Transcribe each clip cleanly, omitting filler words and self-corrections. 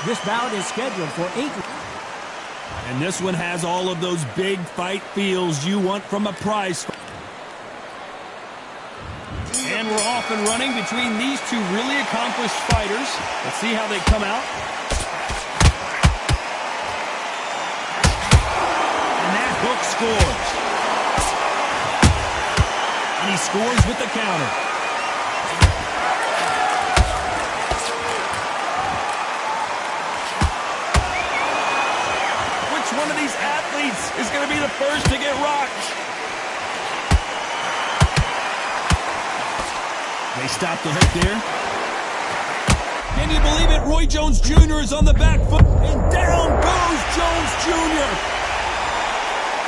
This bout is scheduled for 8. And this one has all of those big fight feels you want from a prize fight. And we're off and running between these two really accomplished fighters. Let's see how they come out. And that hook scores. And he scores with the counter. Which one of these athletes is going to be the first to get rocked? They stop the hook there. Can you believe it? Roy Jones Jr. is on the back foot. And down goes Jones Jr.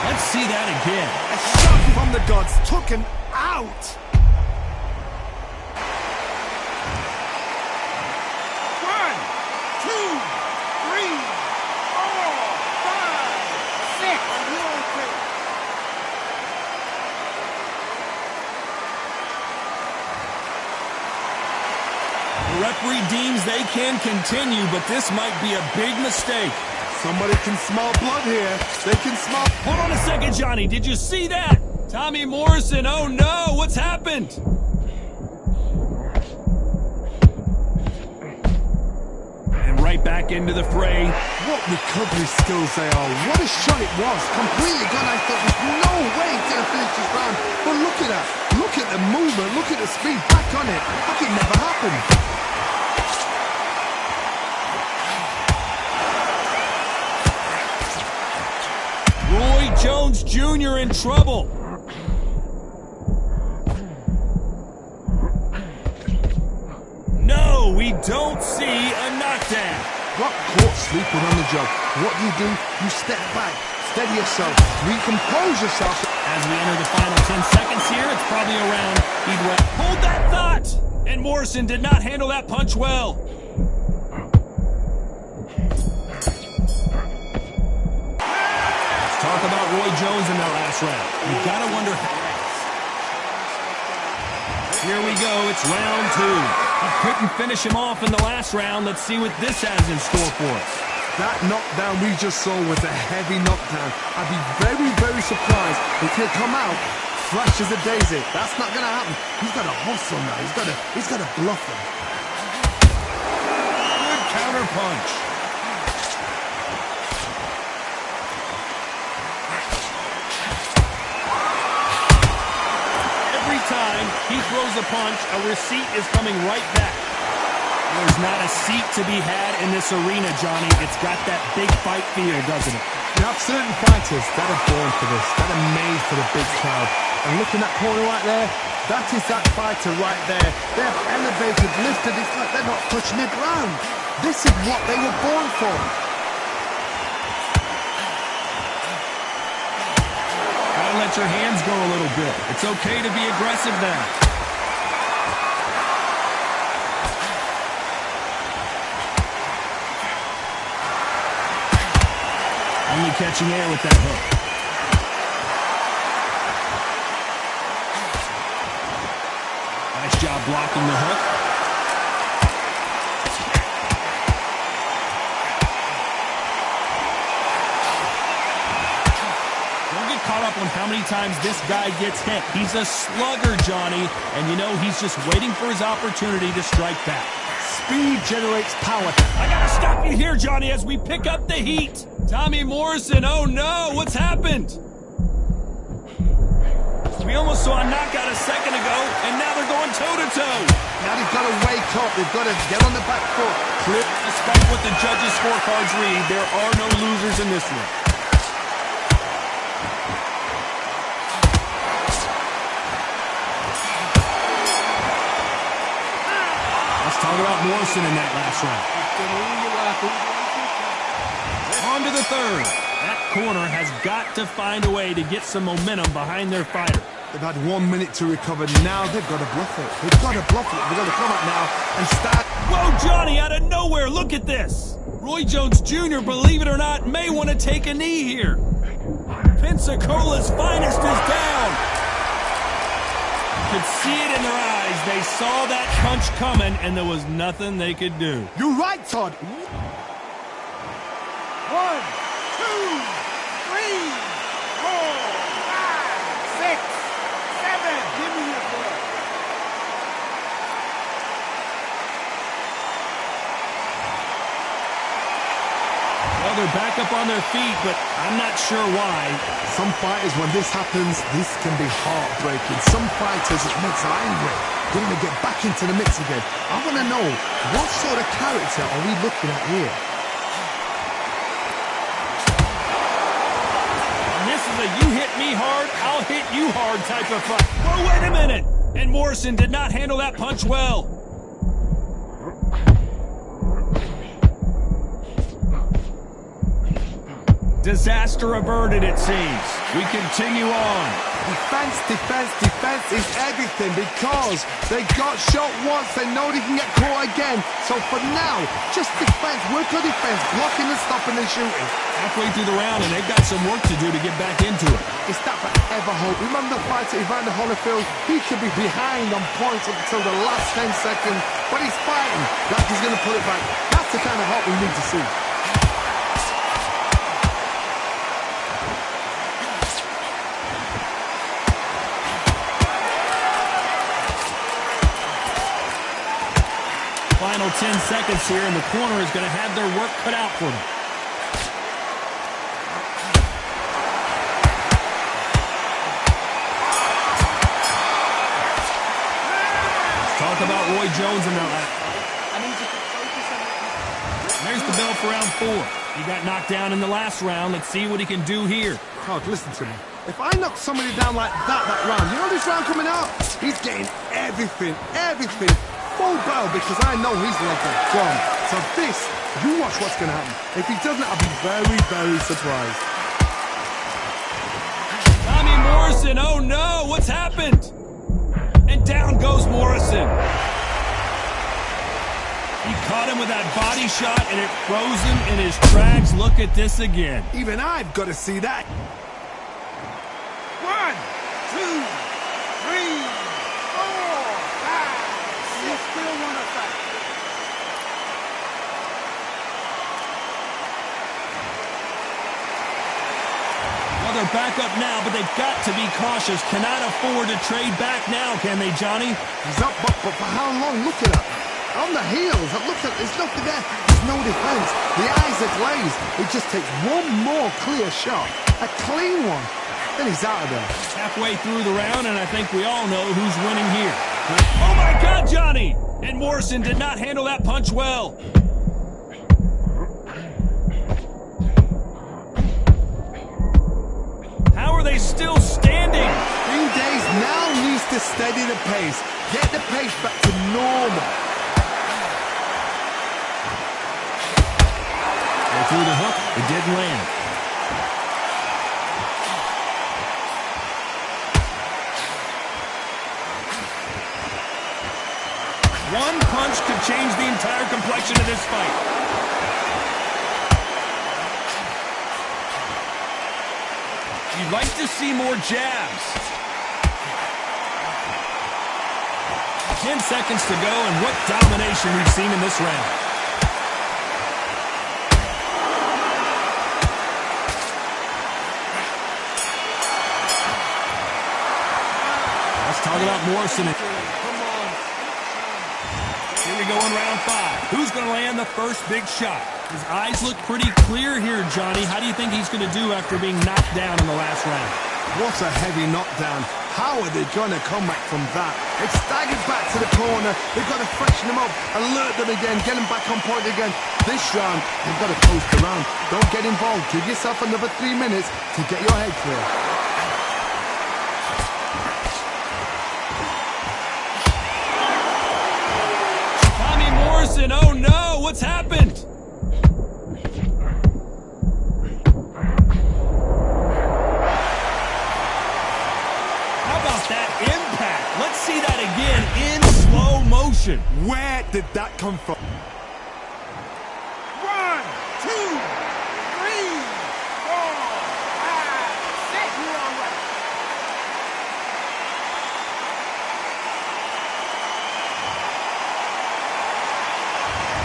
Let's see that again. A shot from the gods took him out. One, two, three, four, five, six. The referee deems they can continue, but this might be a big mistake. Somebody can smell blood here. They can smell... Hold on a second, Johnny. Did you see that? Tommy Morrison, oh no, what's happened? And right back into the fray. What recovery skills they are. What a shot it was. Completely gone. I thought there's no way he's going to finish this round. But look at that. Look at the movement. Look at the speed. Back on it. Like it never happened. Roy Jones Jr. in trouble. No, we don't see a knockdown. Got caught sleeping on the job. What do? You step back, steady yourself, recompose yourself. As we enter the final 10 seconds here, it's probably around either way. Hold that thought! And Morrison did not handle that punch well. Let's talk about Roy Jones in that last round. You gotta wonder how. Here we go, it's round 2. He couldn't finish him off in the last round. Let's see what this has in store for us. That knockdown we just saw was a heavy knockdown. I'd be very, very surprised if he'll come out fresh as a daisy. That's not going to happen. He's got to hustle now. He's got to bluff him. Good counter punch. Every time he throws a punch, a receipt is coming right back. There's not a seat to be had in this arena, Johnny. It's got that big fight feel, doesn't it? You have certain fighters that are born for this, that are made for the big crowd. And look in that corner right there, that is that fighter right there. They've elevated, lifted, it's like they're not touching the ground. This is what they were born for. Gotta let your hands go a little bit. It's okay to be aggressive now. Only catching air with that hook. Nice job blocking the hook. Don't get caught up on how many times this guy gets hit. He's a slugger, Johnny, and you know he's just waiting for his opportunity to strike back. Speed generates power. I gotta stop you here, Johnny, as we pick up the heat. Tommy Morrison, oh no, what's happened? We almost saw a knockout a second ago, and now they're going toe-to-toe. Now they've got to wake up, they've got to get on the back foot. Despite what the judges' scorecards read, there are no losers in this one. Let's talk about Morrison in that last round. On to the third. That corner has got to find a way to get some momentum behind their fighter. They've had 1 minute to recover. Now they've got to bluff it. They've got to bluff it. They've got to come up now and start. Whoa, Johnny, out of nowhere. Look at this. Roy Jones Jr., believe it or not, may want to take a knee here. Pensacola's finest is down. You could see it in their eyes. They saw that punch coming, and there was nothing they could do. You're right, Todd. 1, 2, 3, 4, 5, 6, 7. Give me your boy. Well, they're back up on their feet, but I'm not sure why. Some fighters, when this happens, this can be heartbreaking. Some fighters, it makes them angry. They want to get back into the mix again. I want to know, what sort of character are we looking at here? And this is a you hit me hard, I'll hit you hard type of fight. Well, wait a minute! And Morrison did not handle that punch well. Disaster averted, it seems. We continue on. Defense, defense, defense is everything because they got shot once, they know they can get caught again. So for now, just defense, work on defense, blocking and stopping and shooting. Halfway through the round, and they've got some work to do to get back into it. It's that forever hope. Remember the fight at Evander Holyfield? He could be behind on points up until the last 10 seconds, but he's fighting like he's going to pull it back. That's the kind of hope we need to see. Final 10 seconds here, and the corner is going to have their work cut out for them. Let's talk about Roy Jones and there's the bell for round 4. He got knocked down in the last round. Let's see what he can do here. God, listen to me. If I knock somebody down like that round, you know this round coming out? He's getting everything, everything. Full bell because I know he's like a gone. So this, you watch what's going to happen. If he doesn't, I'll be very, very surprised. Tommy Morrison, oh no, what's happened? And down goes Morrison. He caught him with that body shot and it froze him in his tracks. Look at this again. Even I've got to see that. 1, 2, 3. Still want to fight. Well, they're back up now, but they've got to be cautious. Cannot afford to trade back now, can they, Johnny? He's up, but for how long? Look at that. On the heels. Look at, there's nothing there. There's no defense. The eyes are glazed. It just takes one more clear shot. A clean one. Then he's out of there. Halfway through the round, and I think we all know who's winning here. Oh, my God, Johnny! And Morrison did not handle that punch well. How are they still standing? 3 days now needs to steady the pace. Get the pace back to normal. They threw the hook. It didn't land. One punch could change the entire complexion of this fight. You'd like to see more jabs. 10 seconds to go, and what domination we've seen in this round. Let's talk about Morrison. Here we go in round 5. Who's going to land the first big shot? His eyes look pretty clear here, Johnny. How do you think he's going to do after being knocked down in the last round? What a heavy knockdown. How are they going to come back from that? It's staggered back to the corner. They've got to freshen them up, alert them again, get them back on point again. This round, they've got to close the round. Don't get involved. Give yourself another 3 minutes to get your head clear. Oh no, what's happened? How about that impact? Let's see that again in slow motion. Where did that come from? 1, 2, 3, 4, 5, 6. You're all right.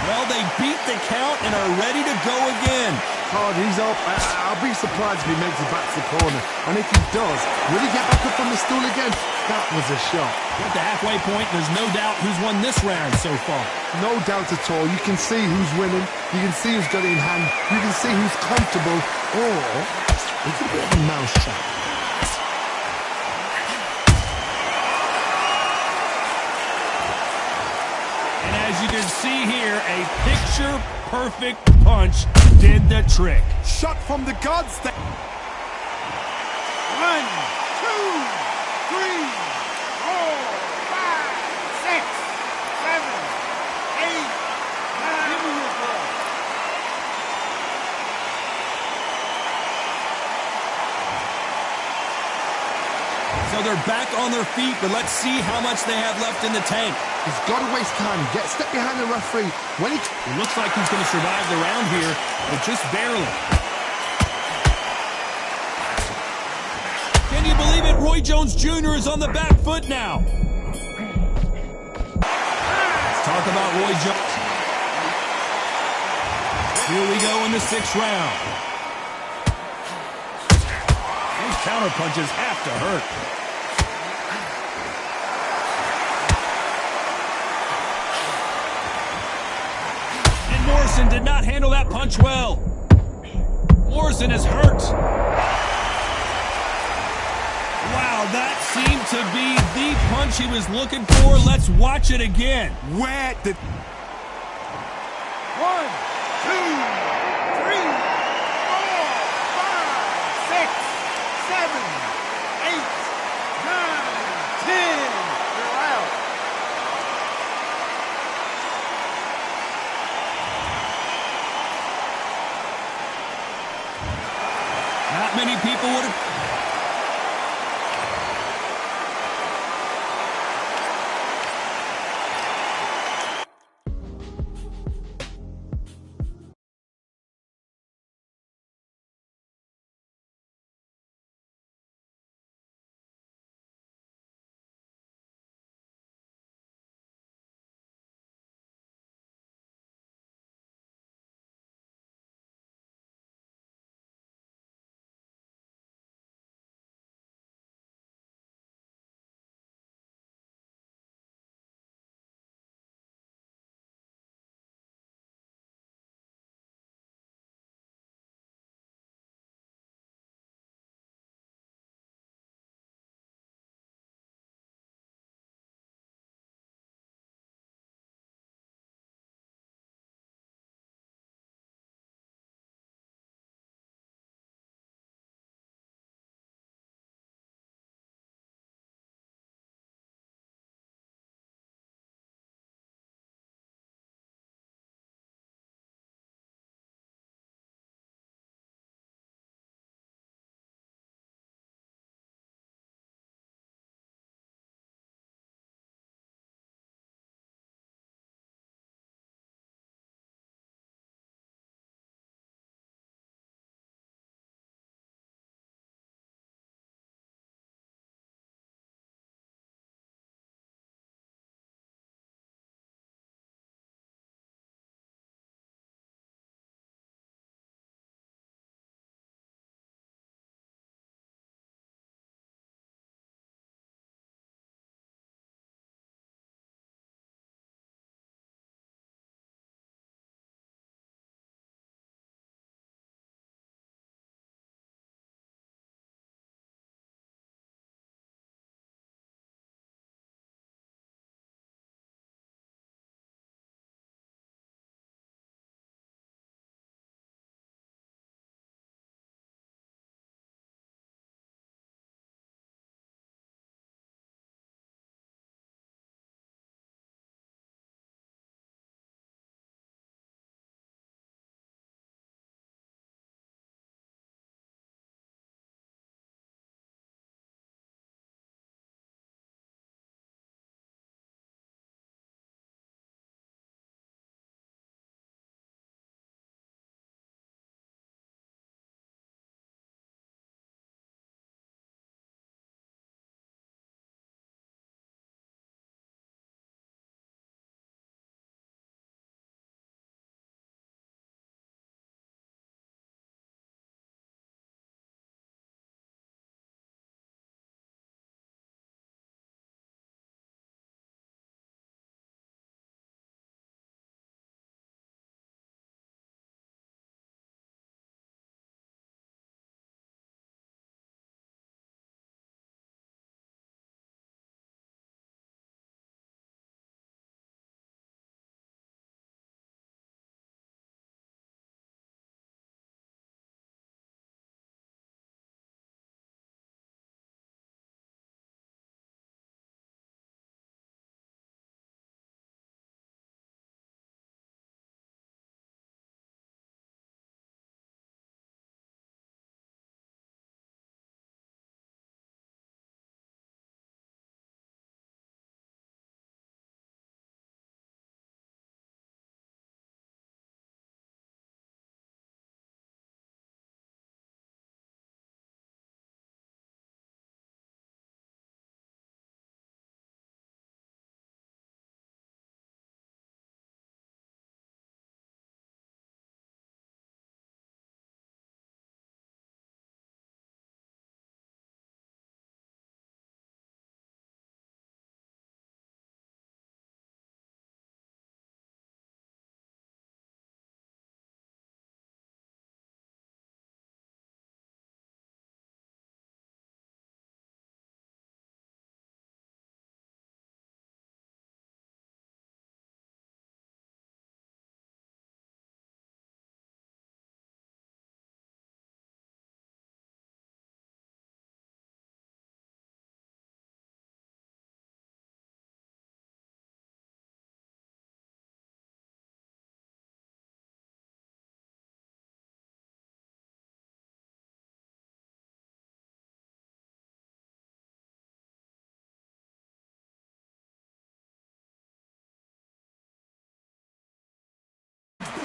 Well, they beat the count and are ready to go again. hard. He's up. I'll be surprised if he makes it back to the corner. And if he does, will he get back up from the stool again? That was a shot. At the halfway point, there's no doubt who's won this round so far. No doubt at all. You can see who's winning. You can see who's got it in hand. You can see who's comfortable. Or it's a bit of a mousetrap. And as you can see here, a picture-perfect punch did the trick. Shot from the gods. 1, 2, 3, 4, 5, 6, 7, 8, 9. Give me your ball. So they're back on their feet, but let's see how much they have left in the tank. He's got to waste time. Get step behind the referee. When It looks like he's going to survive the round here, but just barely. Can you believe it? Roy Jones Jr. is on the back foot now. Let's talk about Roy Jones. Here we go in the 6th round. These counter punches have to hurt. And Morrison did not handle that punch well. Morrison is hurt. Wow, that seemed to be the punch he was looking for. Let's watch it again. where did 1, 2, 3, 4, 5, 6, 7, 8, 9, 10. You're out. Not many people would have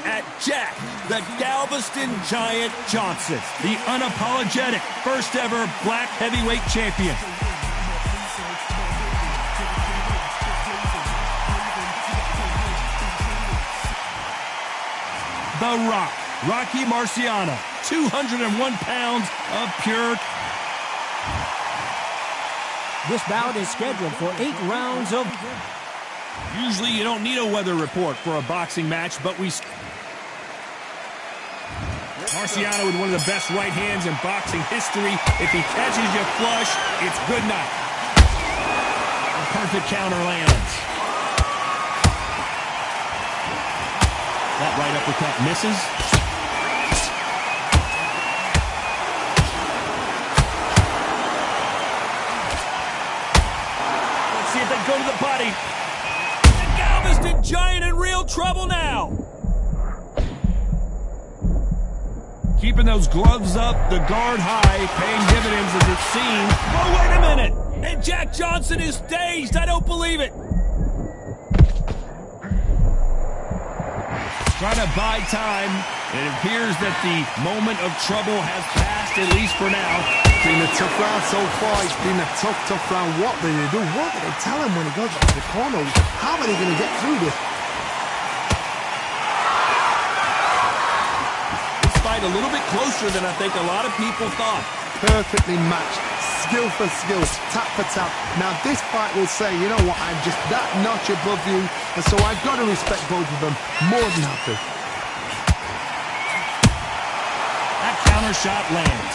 at Jack, the Galveston Giant Johnson, the unapologetic first ever black heavyweight champion. The Rock, Rocky Marciano, 201 pounds of pure. This bout is scheduled for 8 rounds of... Usually you don't need a weather report for a boxing match, but Marciano with one of the best right hands in boxing history. If he catches you flush, it's good night. A perfect counter lands. That right uppercut misses. Let's see if they go to the body. The Galveston Giant in real trouble now. Keeping those gloves up, the guard high, paying dividends as it seems. Oh, wait a minute! And Jack Johnson is dazed. I don't believe it. Trying to buy time. It appears that the moment of trouble has passed, at least for now. It's been a tough round so far. It's been a tough round. What do they do? What do they tell him when he goes up to the corner? How are they going to get through this? This fight a little bit closer than I think a lot of people thought. Perfectly matched. Skill for skill, tap for tap. Now this fight will say, you know what, I'm just that notch above you, and so I've got to respect both of them more than happy. That counter shot lands.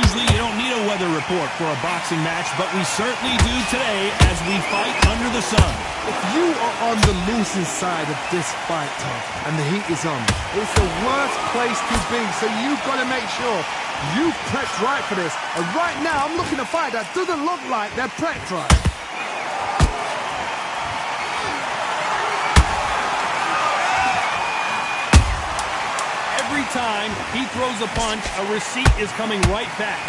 Usually you don't need a weather report for a boxing match, but we certainly do today as we fight under the sun. If you are on the losing side of this fight, Tom, and the heat is on, it's the worst place to be, so you've got to make sure you've prepped right for this. And right now, I'm looking at a fight that doesn't look like they're prepped right. Every time he throws a punch, a receipt is coming right back.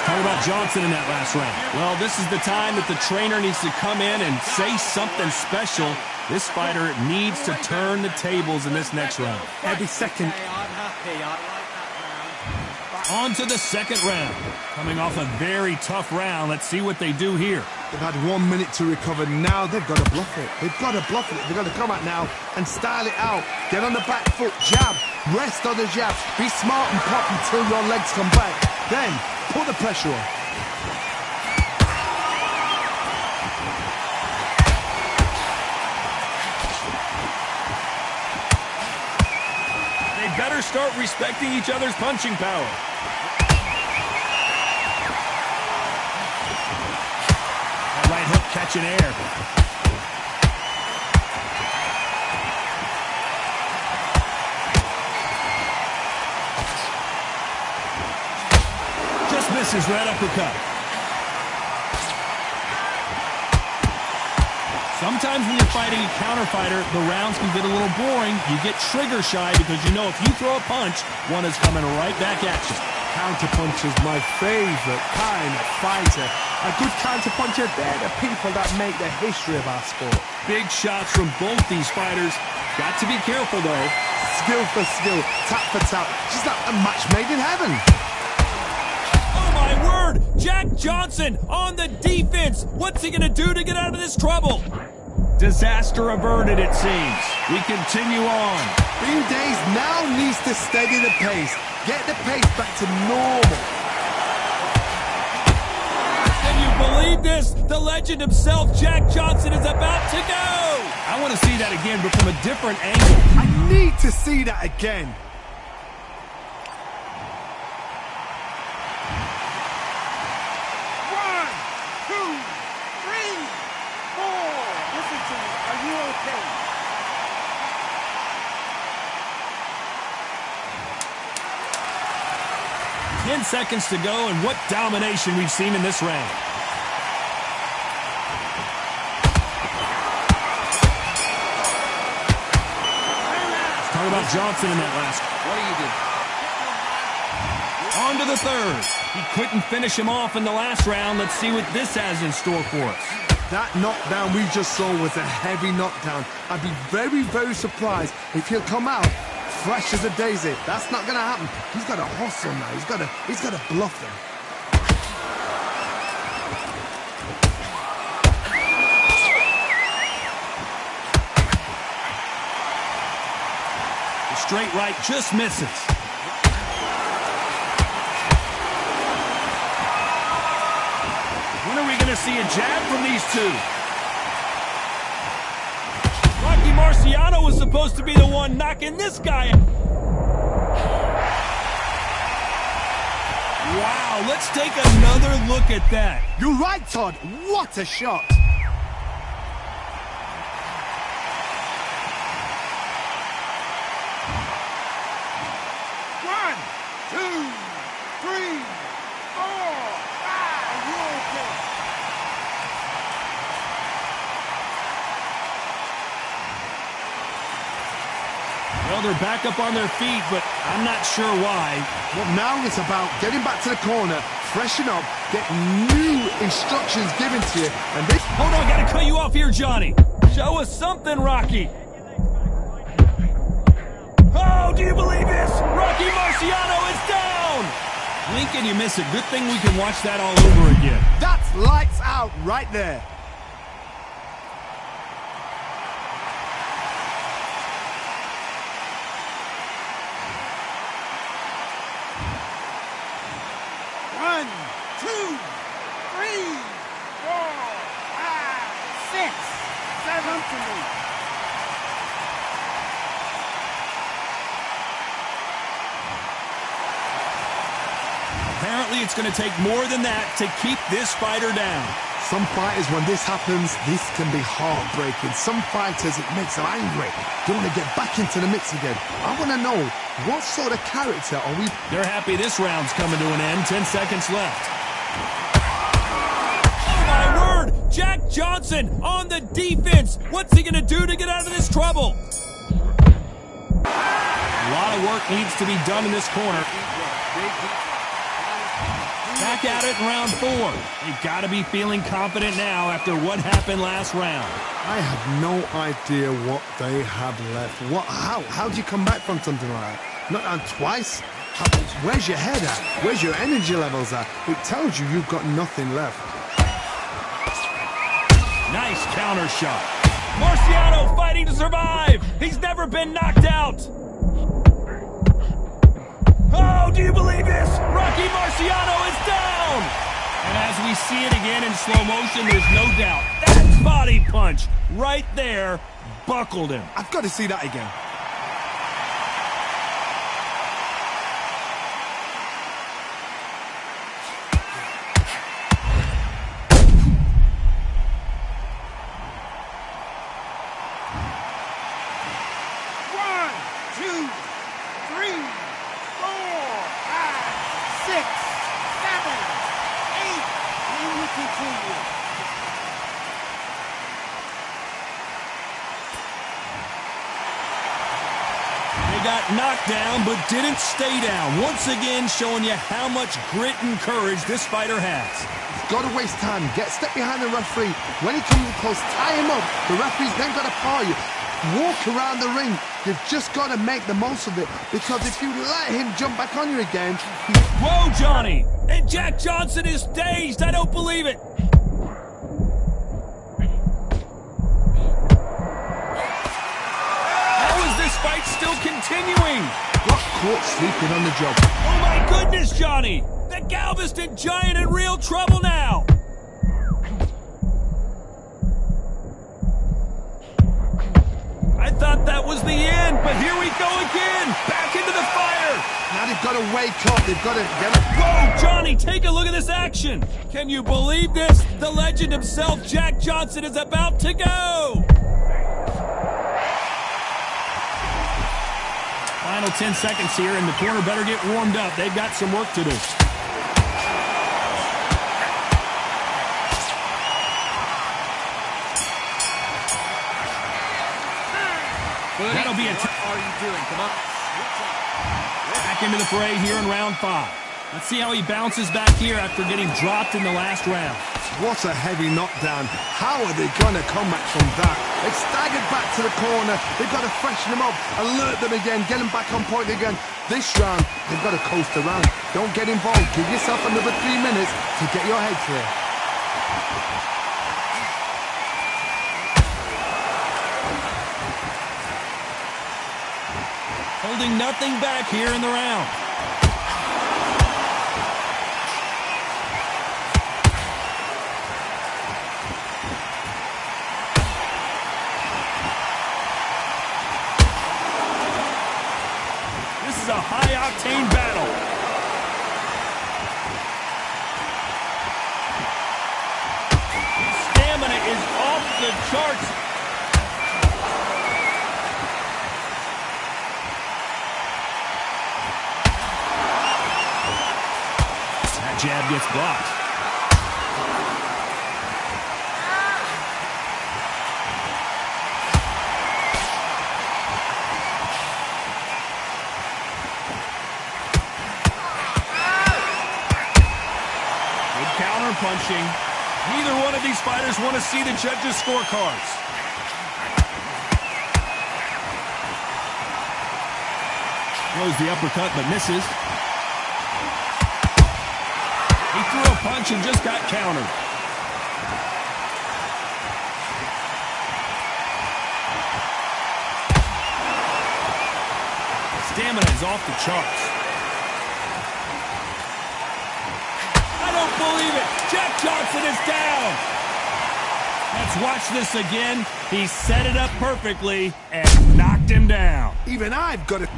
Talk about Johnson in that last round. Well, this is the time that the trainer needs to come in and say something special. This fighter needs to turn the tables in this next round. Every second. On to the second round. Coming off a very tough round. Let's see what they do here. They've had 1 minute to recover. Now they've got to bluff it. They've got to bluff it. They've got to come out now and style it out. Get on the back foot, jab, rest on the jab. Be smart and pop until your legs come back. Then put the pressure on. They better start respecting each other's punching power. That right hook catching air. Just misses right uppercut. Sometimes when you're fighting a counter fighter, the rounds can get a little boring. You get trigger shy because you know if you throw a punch, one is coming right back at you. Counter punch is my favorite kind of fighter. A good counter puncher, they're the people that make the history of our sport. Big shots from both these fighters. Got to be careful though. Skill for skill, tap for tap. Just like a match made in heaven. Oh my word! Jack Johnson on the defense. What's he gonna do to get out of this trouble? Disaster averted, it seems. We continue on. Being dazed now needs to steady the pace. Get the pace back to normal. Can you believe this? The legend himself, Jack Johnson, is about to go. I want to see that again, but from a different angle. I need to see that again. Listen to me. Are you okay? 10 seconds to go, and what domination we've seen in this round. Talk about Johnson in that last. What do you do? On to the third. He couldn't finish him off in the last round. Let's see what this has in store for us. That knockdown we just saw was a heavy knockdown. I'd be very, very surprised if he'll come out fresh as a daisy. That's not going to happen. He's got to hustle now. He's got to bluff them. The straight right just misses. When are we going to see a jab from these two? Rocky Marciano was supposed to be the one knocking this guy out. Wow, let's take another look at that. You're right, Todd. What a shot. One, two, three, four, five. Roll kick. Well, they're back up on their feet, but I'm not sure why. Well, now it's about getting back to the corner, freshen up, get new instructions given to you, and this... Hold on, gotta cut you off here, Johnny. Show us something, Rocky. Oh, do you believe this? Rocky Marciano is down! Lincoln, you miss it. Good thing we can watch that all over again. That's lights out right there. One, two, three, four, five, six, seven to me. Apparently, it's going to take more than that to keep this fighter down. Some fighters, when this happens, this can be heartbreaking. Some fighters, it makes them angry. They want to get back into the mix again. I want to know, what sort of character are we... They're happy this round's coming to an end. 10 seconds left. Oh, my word! Jack Johnson on the defense. What's he going to do to get out of this trouble? A lot of work needs to be done in this corner. Back at it in round 4. They've got to be feeling confident now after what happened last round. I have no idea what they have left. How do you come back from something like that? Not on twice? Where's your head at? Where's your energy levels at? It tells you you've got nothing left. Nice counter shot. Marciano fighting to survive. He's never been knocked out. Oh, do you believe this? Rocky Marciano is down! And as we see it again in slow motion, there's no doubt. That body punch right there buckled him. I've got to see that again. One, two, three, four, five, six, seven, eight, and we continue. They got knocked down, but didn't stay down. Once again, showing you how much grit and courage this fighter has. Got to waste time. Step behind the referee. When he comes close, tie him up. The referee's then got to paw you. Walk around the ring. You've just got to make the most of it, because if you let him jump back on you again... Whoa, Johnny! And Jack Johnson is dazed. I don't believe it. How is this fight still continuing? Got caught sleeping on the job. Oh, my goodness, Johnny! The Galveston Giant in real trouble now! I thought that was the end, but here we go again! Back into the fire! Now they've got to wake up. They've got to get up. Whoa, Johnny, take a look at this action! Can you believe this? The legend himself, Jack Johnson, is about to go! Final 10 seconds here, and the corner better get warmed up. They've got some work to do. That'll be a what are you doing? Come on. back into the fray here in round 5. Let's see how he bounces back here after getting dropped in the last round. What a heavy knockdown. How are they going to come back from that? They staggered back to the corner. They've got to freshen them up, alert them again, get them back on point again. This round, they've got to coast around. Don't get involved. Give yourself another 3 minutes to get your head clear. Holding nothing back here in the round. This is a high-octane battle. His stamina is off the charts. Jab gets blocked. Good counter punching. Neither one of these fighters want to see the judges' scorecards. Throws the uppercut but misses. He threw a punch and just got countered. Stamina is off the charts. I don't believe it. Jack Johnson is down. Let's watch this again. He set it up perfectly and knocked him down. Even I've got to... 1,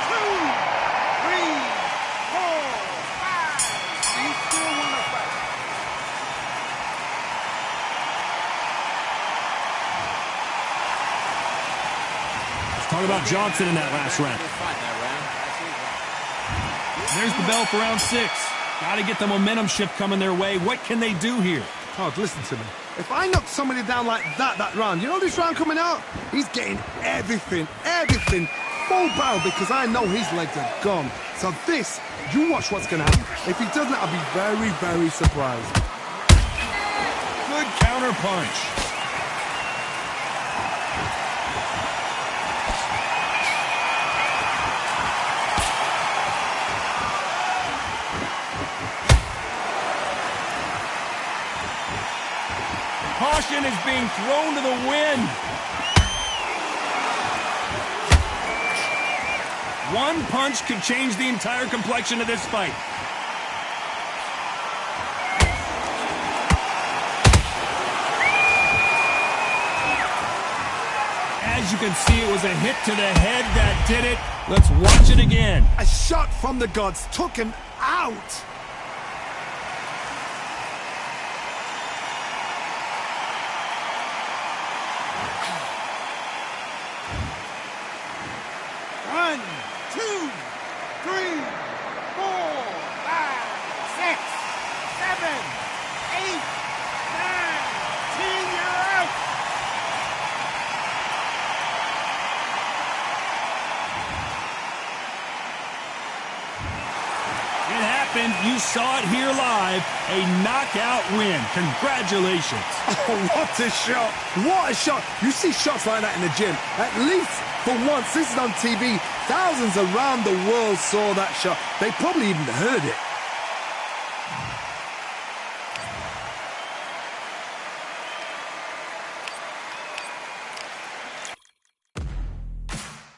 2, 3, 4, 5. You still want to fight? Let's talk about Johnson in that last round. There's the bell for round 6. Got to get the momentum shift coming their way. What can they do here? Todd, listen to me. If I knock somebody down like that round, you know this round coming out? He's getting everything, full barrel, because I know his legs are gone. So this, you watch what's going to happen. If he doesn't, I'll be very, very surprised. Good counter punch. Caution is being thrown to the wind. One punch could change the entire complexion of this fight. As you can see, it was a hit to the head that did it. Let's watch it again. A shot from the gods took him out. One, 2, 3, 4, 5, 6, 7, 8, 9, 10. You're out. It happened. You saw it here live. A knockout win. Congratulations. Oh, what a shot. What a shot. You see shots like that in the gym. At least for once, this is on TV. Thousands around the world saw that shot. They probably even heard it.